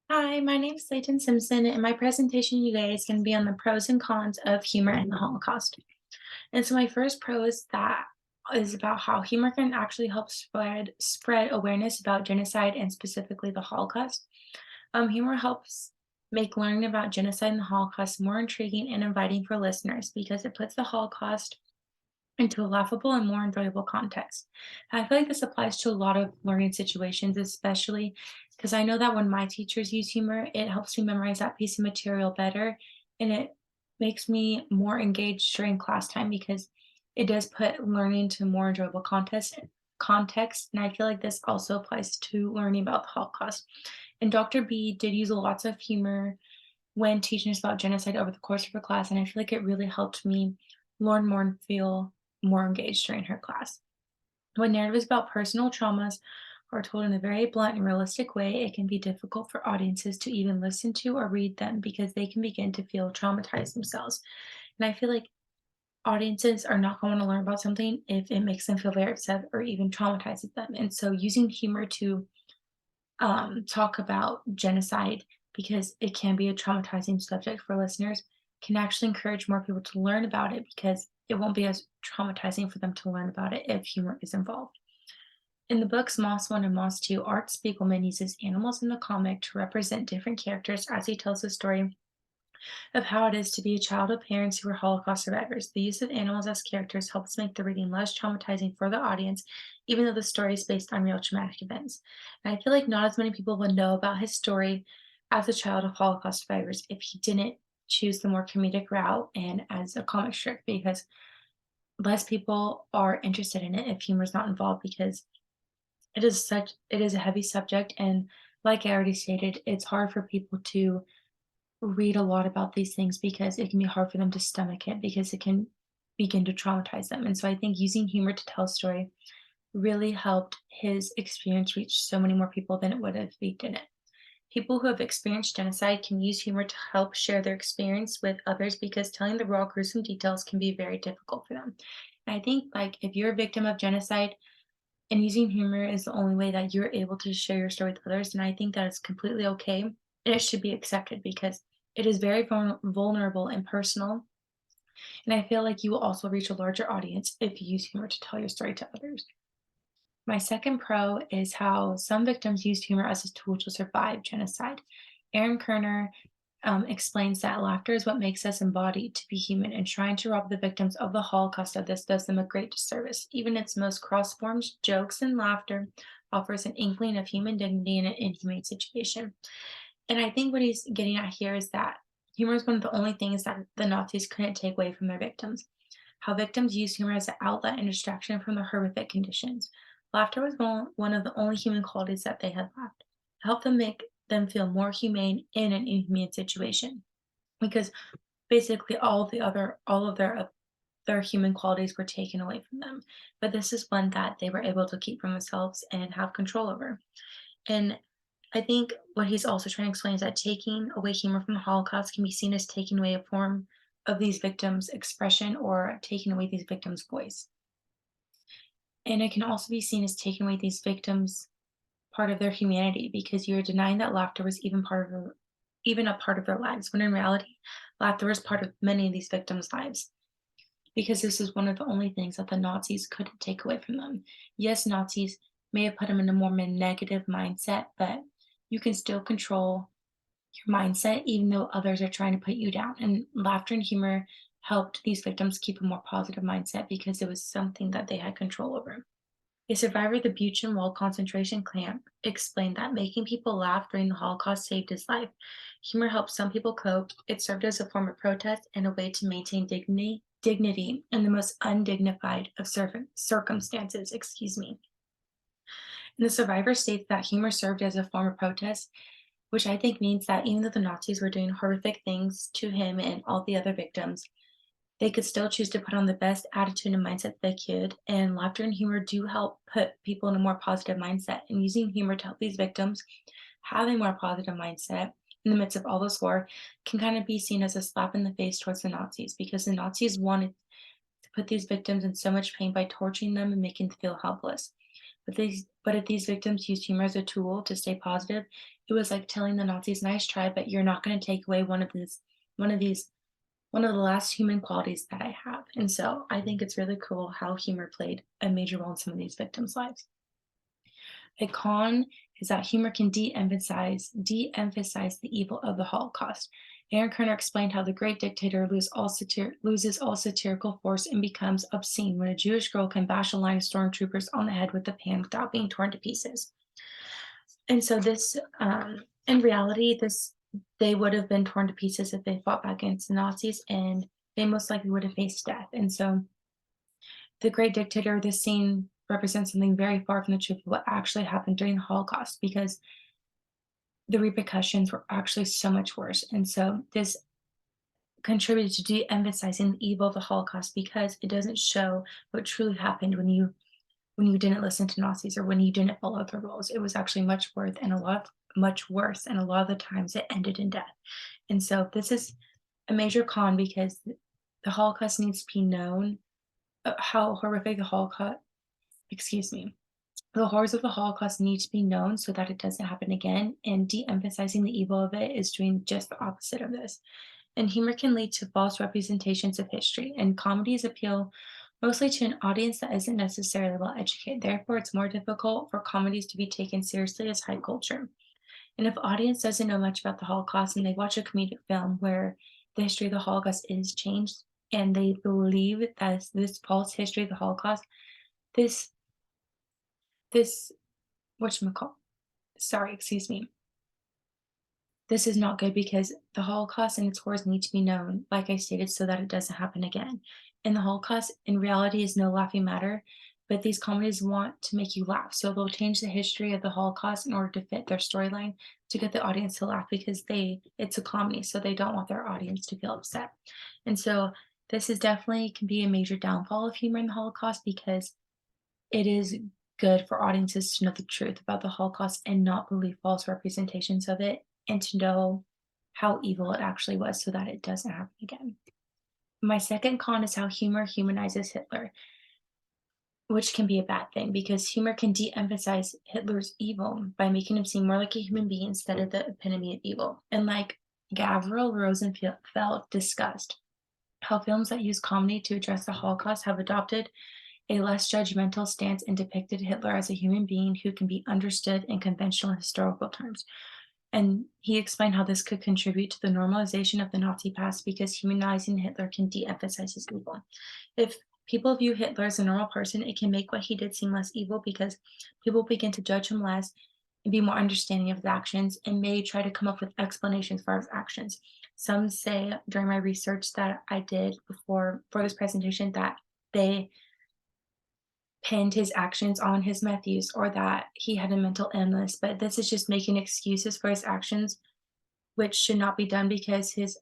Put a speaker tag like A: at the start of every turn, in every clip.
A: Hi, my name is Layton Simpson, and my presentation today is going to be on the pros and cons of humor in the Holocaust. And so, my first pro is that is about how humor can actually help spread awareness about genocide and specifically the Holocaust. Humor helps make learning about genocide and the Holocaust more intriguing and inviting for listeners because it puts the Holocaust into a laughable and more enjoyable context. And I feel like this applies to a lot of learning situations, especially because I know that when my teachers use humor, it helps me memorize that piece of material better and it makes me more engaged during class time because it does put learning to more enjoyable context. And I feel like this also applies to learning about the Holocaust. And Dr. B did use lots of humor when teaching us about genocide over the course of her class, and I feel like it really helped me learn more and feel more engaged during her class. When narratives about personal traumas are told in a very blunt and realistic way, it can be difficult for audiences to even listen to or read them because they can begin to feel traumatized themselves. And I feel like audiences are not going to learn about something if it makes them feel very upset or even traumatizes them. And so using humor to talk about genocide because it can be a traumatizing subject for listeners can actually encourage more people to learn about it because it won't be as traumatizing for them to learn about it if humor is involved. In the books Moss 1 and Moss 2, Art Spiegelman uses animals in the comic to represent different characters as he tells the story of how it is to be a child of parents who were Holocaust survivors. The use of animals as characters helps make the reading less traumatizing for the audience, even though the story is based on real traumatic events. And I feel like not as many people would know about his story as a child of Holocaust survivors if he didn't choose the more comedic route and as a comic strip because less people are interested in it if humor is not involved because it is a heavy subject and like I already stated, it's hard for people to read a lot about these things because it can be hard for them to stomach it because it can begin to traumatize them. And so I think using humor to tell a story really helped his experience reach so many more people than it would have if he didn't. People who have experienced genocide can use humor to help share their experience with others because telling the raw, gruesome details can be very difficult for them. And I think, like, if you're a victim of genocide and using humor is the only way that you're able to share your story with others, and I think that is completely okay, and it should be accepted because it is very vulnerable and personal, and I feel like you will also reach a larger audience if you use humor to tell your story to others. My second pro is how some victims used humor as a tool to survive genocide. Aaron Kerner explains that laughter is what makes us embodied to be human, and trying to rob the victims of the Holocaust of this does them a great disservice. Even its most cross forms, jokes, and laughter offers an inkling of human dignity in an inhumane situation. And I think what he's getting at here is that humor is one of the only things that the Nazis couldn't take away from their victims. How victims used humor as an outlet and distraction from their horrific conditions. Laughter was one of the only human qualities that they had left. It helped them make them feel more humane in an inhumane situation. Because basically all of their human qualities were taken away from them. But this is one that they were able to keep for themselves and have control over. And I think what he's also trying to explain is that taking away humor from the Holocaust can be seen as taking away a form of these victims' expression or taking away these victims' voice. And it can also be seen as taking away these victims' part of their humanity because you're denying that laughter was even a part of their lives, when in reality, laughter was part of many of these victims' lives. Because this is one of the only things that the Nazis couldn't take away from them. Yes, Nazis may have put them in a more negative mindset, but you can still control your mindset even though others are trying to put you down. And laughter and humor helped these victims keep a more positive mindset because it was something that they had control over. A survivor of the Buchenwald concentration camp explained that making people laugh during the Holocaust saved his life. Humor helped some people cope. It served as a form of protest and a way to maintain dignity in the most undignified of circumstances. Excuse me. And the survivor states that humor served as a form of protest, which I think means that even though the Nazis were doing horrific things to him and all the other victims, they could still choose to put on the best attitude and mindset they could, and laughter and humor do help put people in a more positive mindset. And using humor to help these victims have a more positive mindset in the midst of all this war can kind of be seen as a slap in the face towards the Nazis because the Nazis wanted to put these victims in so much pain by torturing them and making them feel helpless. but if these victims used humor as a tool to stay positive, it was like telling the Nazis, "Nice try, but you're not gonna take away one of these one of the last human qualities that I have." And so I think it's really cool how humor played a major role in some of these victims' lives. A con is that humor can de-emphasize the evil of the Holocaust. Aaron Kerner explained how the great dictator loses all satirical force and becomes obscene when a Jewish girl can bash a line of stormtroopers on the head with a pan without being torn to pieces. And so in reality, they would have been torn to pieces if they fought back against the Nazis, and they most likely would have faced death. And so the great dictator, this scene represents something very far from the truth of what actually happened during the Holocaust, because the repercussions were actually so much worse. And so this contributed to de-emphasizing the evil of the Holocaust, because it doesn't show what truly happened when you didn't listen to Nazis or when you didn't follow the rules. It was actually much worse, and a lot of the times it ended in death. And so this is a major con, because the Holocaust needs to be known, how horrific the Holocaust, excuse me, the horrors of the Holocaust need to be known so that it doesn't happen again, and de-emphasizing the evil of it is doing just the opposite of this. And humor can lead to false representations of history, and comedies appeal mostly to an audience that isn't necessarily well educated. Therefore, it's more difficult for comedies to be taken seriously as high culture. And if the audience doesn't know much about the Holocaust and they watch a comedic film where the history of the Holocaust is changed, and they believe that this false history of the Holocaust, this this whatchamacall sorry, excuse me, this is not good, because the Holocaust and its horrors need to be known, like I stated, so that it doesn't happen again. And the Holocaust in reality is no laughing matter, but these comedies want to make you laugh. So they'll change the history of the Holocaust in order to fit their storyline to get the audience to laugh, because it's a comedy, so they don't want their audience to feel upset. And so this is definitely can be a major downfall of humor in the Holocaust, because it is good for audiences to know the truth about the Holocaust and not believe false representations of it, and to know how evil it actually was so that it doesn't happen again. My second con is how humor humanizes Hitler, which can be a bad thing, because humor can de emphasize Hitler's evil by making him seem more like a human being instead of the epitome of evil. And like Gavril Rosenfeld discussed, how films that use comedy to address the Holocaust have adopted a less judgmental stance and depicted Hitler as a human being who can be understood in conventional historical terms. And he explained how this could contribute to the normalization of the Nazi past, because humanizing Hitler can de emphasize his evil. If people view Hitler as a normal person, it can make what he did seem less evil, because people begin to judge him less and be more understanding of his actions, and may try to come up with explanations for his actions. Some say during my research that I did before for this presentation that they pinned his actions on his meth use, or that he had a mental illness, but this is just making excuses for his actions, which should not be done, because his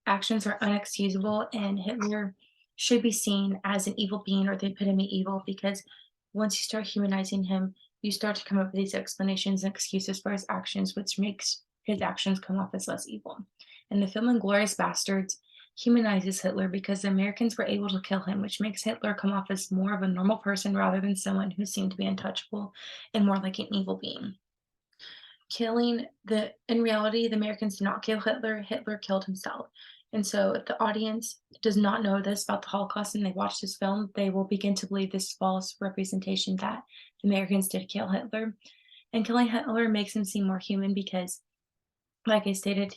A: actions are unexcusable, and Hitler should be seen as an evil being, or the epitome of evil, because once you start humanizing him, you start to come up with these explanations and excuses for his actions, which makes his actions come off as less evil. And the film Inglourious Bastards humanizes Hitler, because the Americans were able to kill him, which makes Hitler come off as more of a normal person rather than someone who seemed to be untouchable and more like an evil being. In reality, the Americans did not kill Hitler. Hitler killed himself. And so if the audience does not know this about the Holocaust and they watch this film, they will begin to believe this false representation that the Americans did kill Hitler. And killing Hitler makes him seem more human, because, like I stated,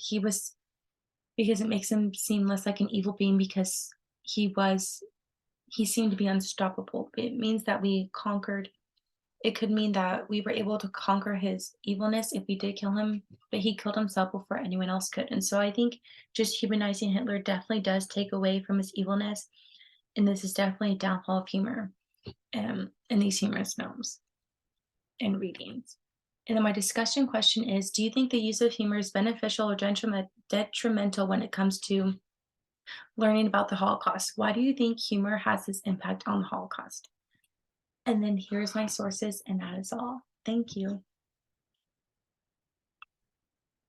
A: because it makes him seem less like an evil being, because he seemed to be unstoppable. It means that we conquered it could mean that we were able to conquer his evilness if we did kill him, but he killed himself before anyone else could. And so I think just humanizing Hitler definitely does take away from his evilness. And this is definitely a downfall of humor in these humorous films and readings. And then my discussion question is, do you think the use of humor is beneficial or detrimental when it comes to learning about the Holocaust? Why do you think humor has this impact on the Holocaust? And then here's my sources, and that is all. Thank you.